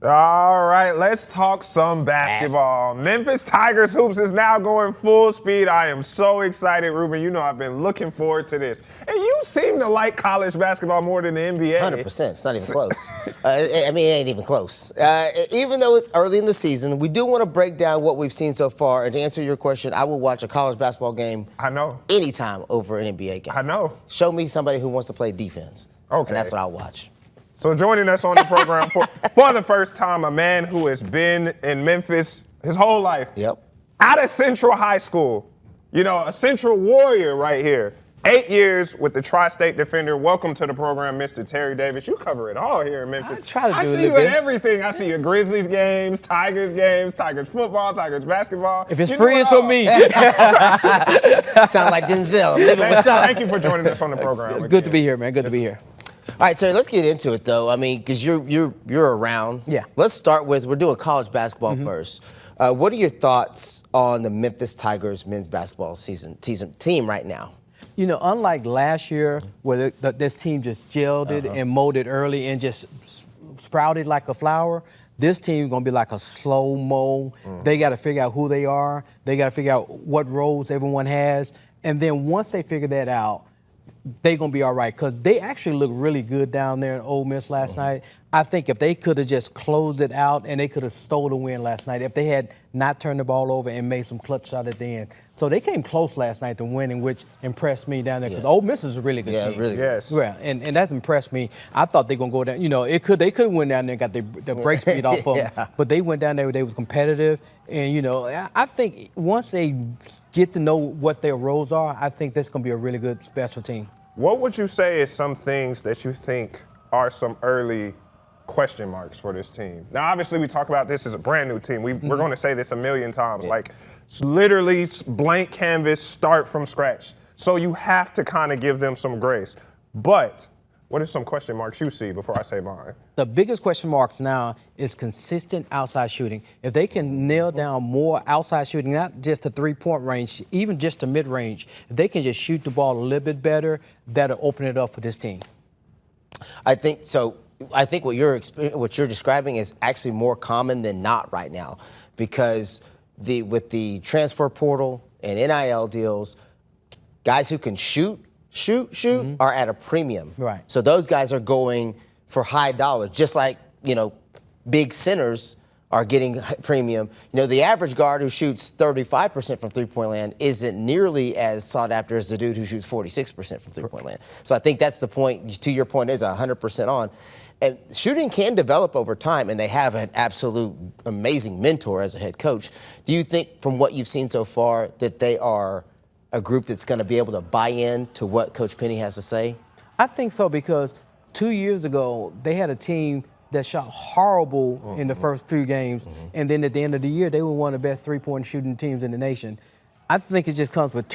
All right, let's talk some basketball. Memphis Tigers hoops is now going full speed. I am so excited, Ruben. You know I've been looking forward to this. And you seem to like college basketball more than the NBA. 100%. It's not even close. I mean, it ain't even close. Even though it's early in the season, we do want to break down what we've seen so far. And to answer your question, I will watch a college basketball game anytime over an NBA game. I know. Show me somebody who wants to play defense. Okay. And that's what I'll watch. So joining us on the program for the first time, a man who has been in Memphis his whole life. Yep. Out of Central High School. You know, a Central Warrior right here. 8 years with the Tri-State Defender. Welcome to the program, Mr. Terry Davis. You cover it all here in Memphis. I try to do I see you at everything. I see you at Grizzlies games, Tigers football, Tigers basketball. If it's free, it's for me. Sound like Denzel. I'm living with something. Thank you for joining us on the program. Good to be here, man. Good to be here. All right, Terry, let's get into it, though. I mean, because you're around. Yeah. Let's start with, we're doing college basketball first. What are your thoughts on the Memphis Tigers men's basketball team right now? You know, unlike last year where this team just gelled it and molded early and just sprouted like a flower, this team is going to be like a slow mo. They got to figure out who they are. They got to figure out what roles everyone has. And then once they figure that out, they're going to be all right because they actually looked really good down there in Ole Miss last night. I think if they could have just closed it out and they could have stole the win last night, if they had not turned the ball over and made some clutch shot at the end. So they came close last night to winning, which impressed me down there because Ole Miss is a really good team. Yeah, really. Yes. Yeah, and that impressed me. I thought they were going to go down. You know, they could win down there and got the break speed off of them. But they went down there, they was competitive. And, you know, I think once they get to know what their roles are, I think that's going to be a really good special team. What would you say is some things that you think are some early question marks for this team? Now, obviously, we talk about this as a brand new team. We're going to say this a million times. Like, it's literally blank canvas, start from scratch. So you have to kind of give them some grace. But what are some question marks you see before I say mine? The biggest question marks now is consistent outside shooting. If they can nail down more outside shooting, not just the three-point range, even just the mid-range, if they can just shoot the ball a little bit better, that'll open it up for this team. I think so. I think what you're describing is actually more common than not right now because with the transfer portal and NIL deals, guys who can shoot are at a premium. Right. So those guys are going for high dollars, just like, you know, big centers are getting premium. You know, the average guard who shoots 35% from three-point land isn't nearly as sought after as the dude who shoots 46% from three-point land. So I think that's the point. To your point, is 100% on. And shooting can develop over time, and they have an absolute amazing mentor as a head coach. Do you think, from what you've seen so far, that they are a group that's going to be able to buy in to what Coach Penny has to say? I think so because 2 years ago, they had a team that shot horrible in the first few games, and then at the end of the year, they were one of the best three-point shooting teams in the nation. I think it just comes with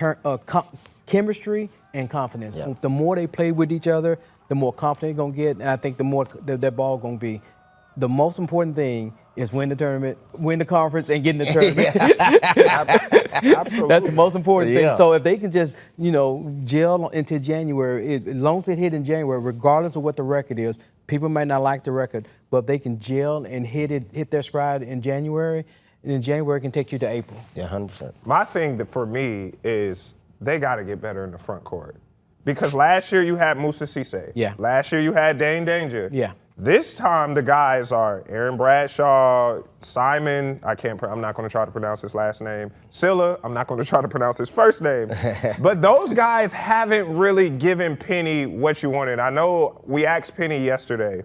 chemistry and confidence. Yeah. The more they play with each other, the more confident they're going to get, and I think the more that ball going to be. The most important thing is win the tournament, win the conference, and get in the tournament. Absolutely. That's the most important thing. Yeah. So if they can just, you know, gel into January, as long as it hit in January, regardless of what the record is, people might not like the record, but if they can gel and hit their stride in January, and then January can take you to April. Yeah, 100%. My thing for me is they got to get better in the front court. Because last year you had Musa Cisse. Yeah. Last year you had Dane Danger. Yeah. This time the guys are Aaron Bradshaw, Simon, I'm not going to try to pronounce his last name, Silla, I'm not going to try to pronounce his first name. But those guys haven't really given Penny what you wanted. I know we asked Penny yesterday,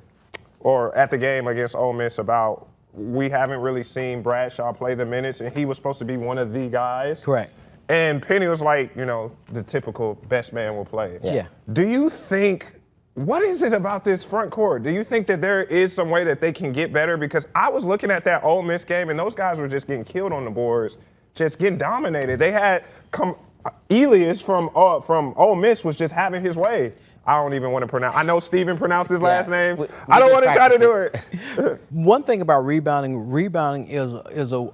or at the game against Ole Miss, about we haven't really seen Bradshaw play the minutes, and he was supposed to be one of the guys. Correct. And Penny was like, you know, the typical best man will play. Yeah. Do you think, what is it about this front court? Do you think that there is some way that they can get better? Because I was looking at that Ole Miss game, and those guys were just getting killed on the boards, just getting dominated. They had Elias from Ole Miss was just having his way. I don't even want to pronounce. I know Steven pronounced his last name. I don't want to try to do it. One thing about rebounding is a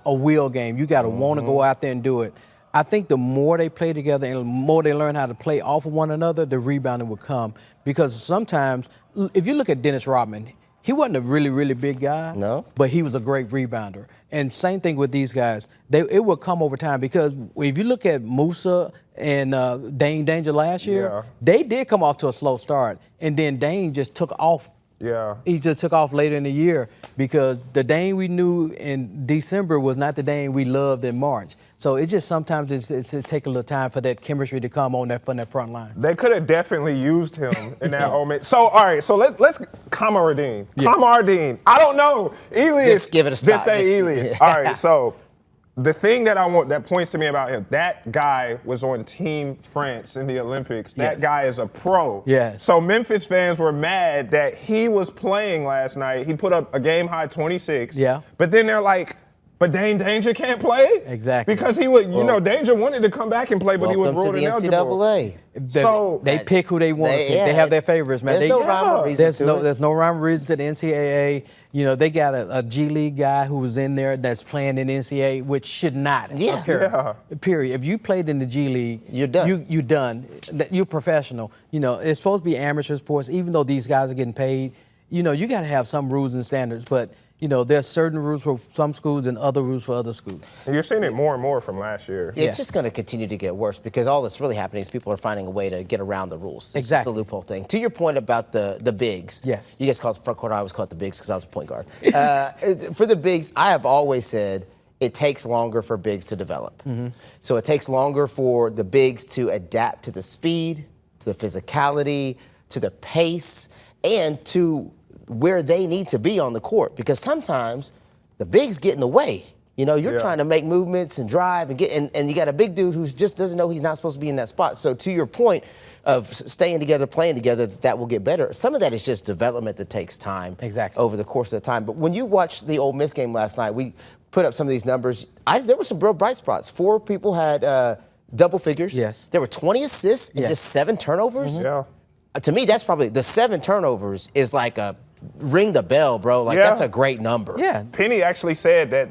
will game. You got to want to go out there and do it. I think the more they play together and the more they learn how to play off of one another, the rebounding will come. Because sometimes, if you look at Dennis Rodman, He wasn't a really, really big guy. No. But he was a great rebounder. And same thing with these guys. It will come over time because if you look at Musa and Dane Danger last year, they did come off to a slow start. And then Dane just took off. Yeah. He just took off later in the year because the Dane we knew in December was not the Dane we loved in March. So it just sometimes it take a little time for that chemistry to come on from that front line. They could have definitely used him in that Ole Miss. So all right, so let's Kamaradine. Kamaradine. I don't know. Elias. Just give it a shot. Just say Elias. All right, so the thing that I want that points to me about him, that guy was on Team France in the Olympics. That guy is a pro. Yes. So Memphis fans were mad that he was playing last night. He put up a game high 26. Yeah. But then they're like, but Dane Danger can't play? Exactly. Because he would, Danger wanted to come back and play, but he was Welcome ruled to the ineligible. NCAA. So they pick who they want to pick. They have their favorites, man. There's no rhyme or reason to it. There's no rhyme or reason to the NCAA. They got a G League guy who was in there that's playing in the NCAA, which should not occur. Period. If you played in the G League, you're done. You're done. You're professional. It's supposed to be amateur sports, even though these guys are getting paid. You got to have some rules and standards, but there's certain rules for some schools and other rules for other schools. And you're seeing it more and more from last year. It's just going to continue to get worse because all that's really happening is people are finding a way to get around the rules. It's Exactly. the loophole thing. To your point about the bigs. Yes. You guys call it front court. I always call it the bigs because I was a point guard. For the bigs, I have always said it takes longer for bigs to develop. Mm-hmm. So it takes longer for the bigs to adapt to the speed, to the physicality, to the pace, and to where they need to be on the court because sometimes the bigs get in the way. You're trying to make movements and drive and and you got a big dude who just doesn't know he's not supposed to be in that spot. So to your point of staying together, playing together, that will get better. Some of that is just development that takes time over the course of the time. But when you watched the Ole Miss game last night, we put up some of these numbers. There were some real bright spots. 4 people had double figures. Yes. There were 20 assists and just 7 turnovers. Yeah. To me, that's probably the 7 turnovers is like a ring the bell, bro. Like that's a great number. Yeah. Penny actually said that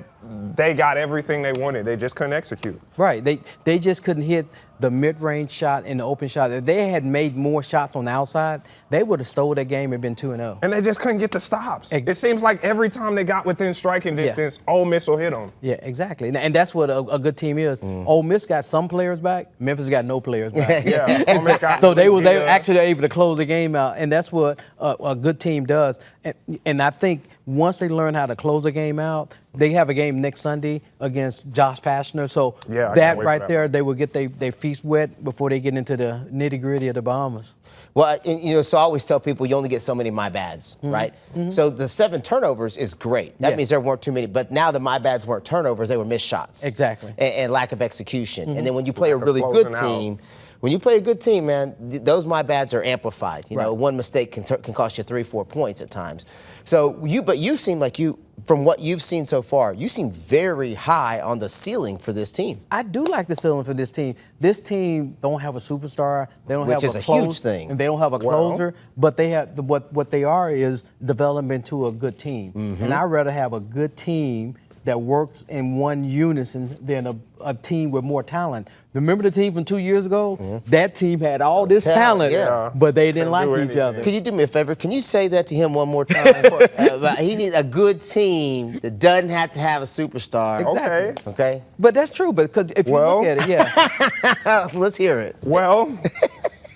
they got everything they wanted. They just couldn't execute. Right. They just couldn't hit the mid-range shot and the open shot. If they had made more shots on the outside, they would have stole that game and been 2-0. And they just couldn't get the stops. It seems like every time they got within striking distance, Ole Miss will hit them. Yeah, exactly. And that's what a good team is. Ole Miss got some players back. Memphis got no players back. Ole Miss got So they were actually able to close the game out, and that's what a good team does. And I think once they learn how to close a game out, they have a game next Sunday against Josh Pastner. So that right there, they will get their feet wet before they get into the nitty-gritty of the Bahamas. Well, so I always tell people you only get so many my bads, right? So the 7 turnovers is great. That means there weren't too many. But now the my bads weren't turnovers; they were missed shots. Exactly. And lack of execution. And then when you play a really good team. When you play a good team, man, those my bads are amplified. One mistake can cost you 3-4 points at times. So you seem like from what you've seen so far, you seem very high on the ceiling for this team. I do like the ceiling for this team. This team don't have a superstar. They don't have Which is a huge thing. And they don't have a closer. But they have what they are is development to a good team. And I'd rather have a good team that works in one unison than a team with more talent. Remember the team from 2 years ago? That team had all this talent, but they didn't like each other. Could you do me a favor? Can you say that to him one more time? He needs a good team that doesn't have to have a superstar. Exactly. Okay. But that's true, because if you look at it, Let's hear it. Well,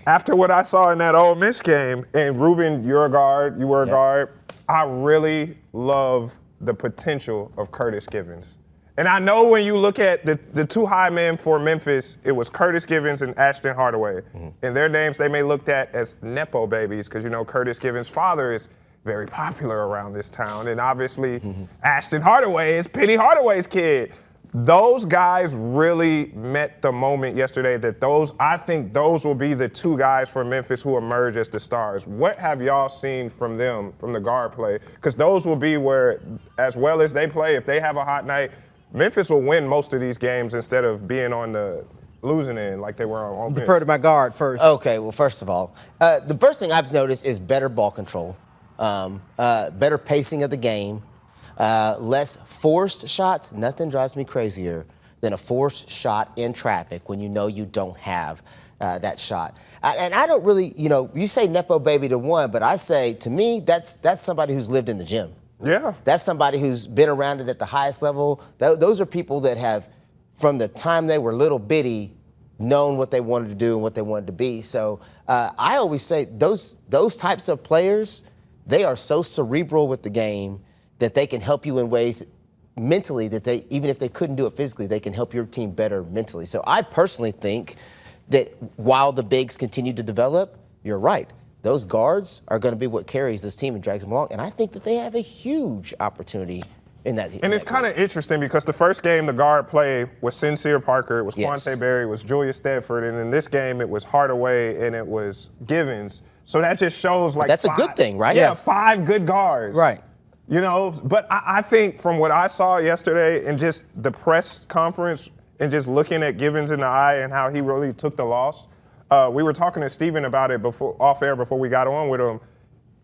after what I saw in that Ole Miss game, and Ruben, you're a guard, you were a guard, I really love the potential of Curtis Givens. And I know when you look at the 2 high men for Memphis, it was Curtis Givens and Ashton Hardaway. And their names they may looked at as Nepo babies because, Curtis Givens' father is very popular around this town. And obviously, Ashton Hardaway is Penny Hardaway's kid. Those guys really met the moment yesterday that I think those will be the 2 guys for Memphis who emerge as the stars. What have y'all seen from them, from the guard play? Because those will be where, as well as they play, if they have a hot night, Memphis will win most of these games instead of being on the losing end like they were on offense. defer to my guard first. Okay, well, first of all, the first thing I've noticed is better ball control, better pacing of the game, less forced shots. Nothing drives me crazier than a forced shot in traffic when you know you don't have that shot. And I don't really, you say Nepo baby to one, but I say, to me, that's somebody who's lived in the gym. Yeah. That's somebody who's been around it at the highest level. Those are people that have, from the time they were little bitty, known what they wanted to do and what they wanted to be. So I always say those types of players, they are so cerebral with the game that they can help you in ways mentally that they, even if they couldn't do it physically, they can help your team better mentally. So I personally think that while the bigs continue to develop, you're right. Those guards are going to be what carries this team and drags them along. And I think that they have a huge opportunity in that. And it's kind of interesting because the first game the guard play was Sincere Parker, it was Quante Berry, it was Julius Stedford, and in this game it was Hardaway and it was Givens. So that just shows like that's a good thing, right? Yeah, 5 good guards. Right. But I think from what I saw yesterday and just the press conference and just looking at Givens in the eye and how he really took the loss, we were talking to Steven about it off air before we got on with him.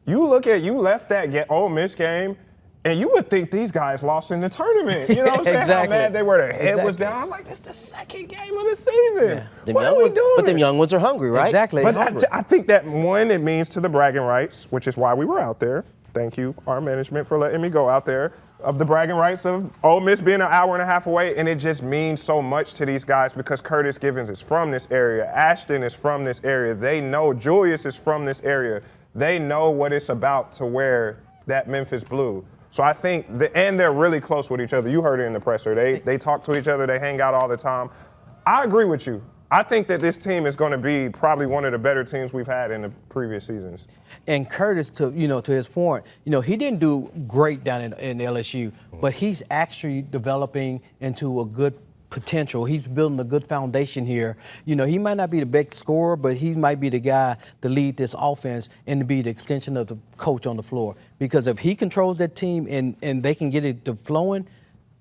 You left that Ole Miss game, and you would think these guys lost in the tournament. You know what I'm saying? Exactly. How mad they were. Their head was down. I was like, this is the second game of the season. Yeah. What are we doing? But them young ones are hungry, right? Exactly. But I think that, one, it means to the bragging rights, which is why we were out there. Thank you, our management, for letting me go out there, of the bragging rights of Ole Miss being an hour and a half away. And it just means so much to these guys because Curtis Givens is from this area. Ashton is from this area. They know Julius is from this area. They know what it's about to wear that Memphis blue. So I think, and they're really close with each other. You heard it in the presser. They talk to each other. They hang out all the time. I agree with you. I think that this team is going to be probably one of the better teams we've had in the previous seasons. And Curtis, to his point, he didn't do great down in LSU, but he's actually developing into a good potential. He's building a good foundation here. He might not be the best scorer, but he might be the guy to lead this offense and to be the extension of the coach on the floor. Because if he controls that team and they can get it to flowing,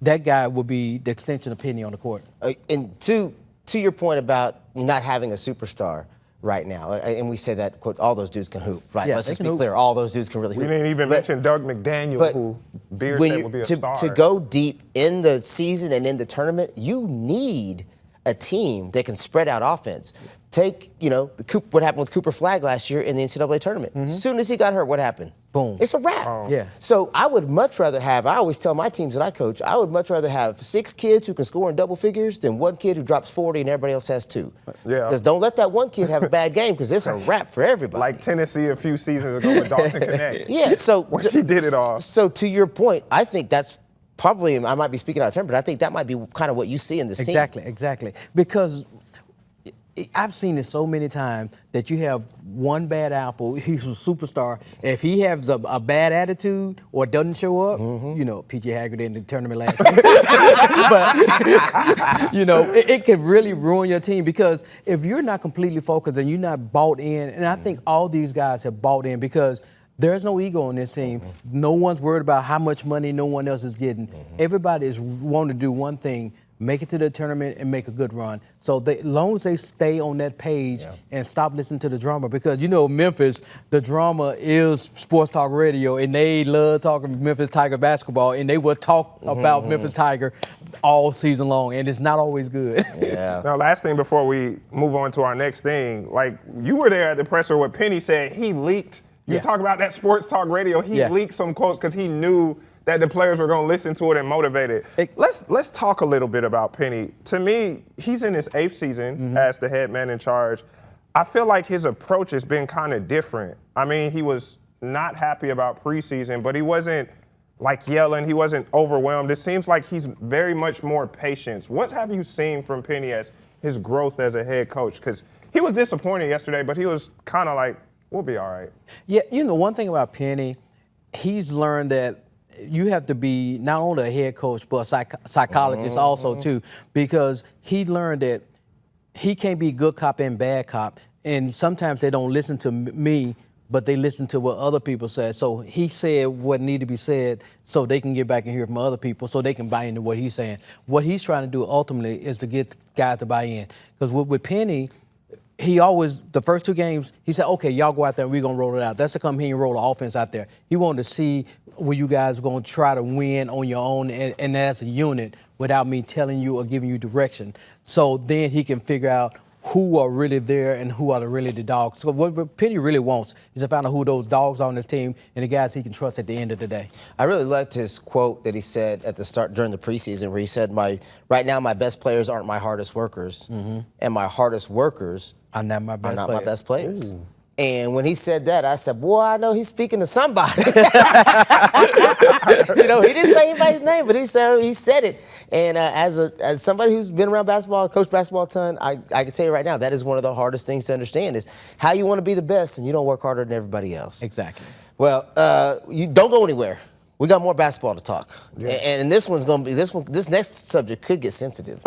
that guy will be the extension of Penny on the court. And to your point about not having a superstar right now, and we say that, quote, all those dudes can hoop, right? Yeah, let's just be clear, all those dudes can really hoop. We didn't even mention Doug McDaniel, who Beard said would be a star. To go deep in the season and in the tournament, you need a team that can spread out offense. Take, what happened with Cooper Flagg last year in the NCAA tournament. As soon as he got hurt, what happened? Boom. It's a wrap. Yeah. So I would much rather have, I always tell my teams that I coach, I would much rather have 6 kids who can score in double figures than 1 kid who drops 40 and everybody else has 2. Yeah. Because don't let that one kid have a bad game because it's a wrap for everybody. Like Tennessee a few seasons ago with Dawson Connect. Yeah, so When he did it all. So to your point, I think that's probably, I might be speaking out of turn, but I think that might be kind of what you see in this team. Exactly. Because I've seen it so many times that you have one bad apple, he's a superstar. If he has a bad attitude or doesn't show up, P.J. Haggard in the tournament last year. But, it can really ruin your team because if you're not completely focused and you're not bought in, and I think all these guys have bought in because there's no ego on this team. No one's worried about how much money no one else is getting. Everybody is wanting to do one thing, make it to the tournament and make a good run. So as long as they stay on that page and stop listening to the drama, because Memphis, the drama is sports talk radio, and they love talking Memphis Tiger basketball, and they will talk about Memphis Tiger all season long, and it's not always good. Yeah. Now, last thing before we move on to our next thing, like you were there at the presser where Penny said he leaked. You talk about that sports talk radio. He leaked some quotes because he knew that the players were going to listen to it and motivate it. Let's talk a little bit about Penny. To me, he's in his 8th season as the head man in charge. I feel like his approach has been kind of different. I mean, he was not happy about preseason, but he wasn't like yelling. He wasn't overwhelmed. It seems like he's very much more patient. What have you seen from Penny as his growth as a head coach? Because he was disappointed yesterday, but he was kind of like, we'll be all right. Yeah, one thing about Penny, he's learned that you have to be not only a head coach, but a psychologist also, too, because he learned that he can't be good cop and bad cop. And sometimes they don't listen to me, but they listen to what other people said. So he said what needed to be said so they can get back and hear from other people so they can buy into what he's saying. What he's trying to do ultimately is to get guys to buy in. Because with Penny, he always, the first 2 games, he said, okay, y'all go out there and we're going to roll it out. That's to come here and roll the offense out there. He wanted to see where you guys are going to try to win on your own and as a unit without me telling you or giving you direction. So then he can figure out who are really there and who are really the dogs. So what Penny really wants is to find out who those dogs are on his team and the guys he can trust at the end of the day. I really liked his quote that he said at the start during the preseason, where he said, right now my best players aren't my hardest workers, and my hardest workers are not my best my players. best players. Ooh. And when he said that, I said, boy, I know he's speaking to somebody. He didn't say anybody's name, but he said it. And as somebody who's been around basketball, coached basketball a ton, I can tell you right now, that is one of the hardest things to understand is how you want to be the best and you don't work harder than everybody else. Exactly. Well, you don't go anywhere. We got more basketball to talk. Yeah. And this next subject could get sensitive.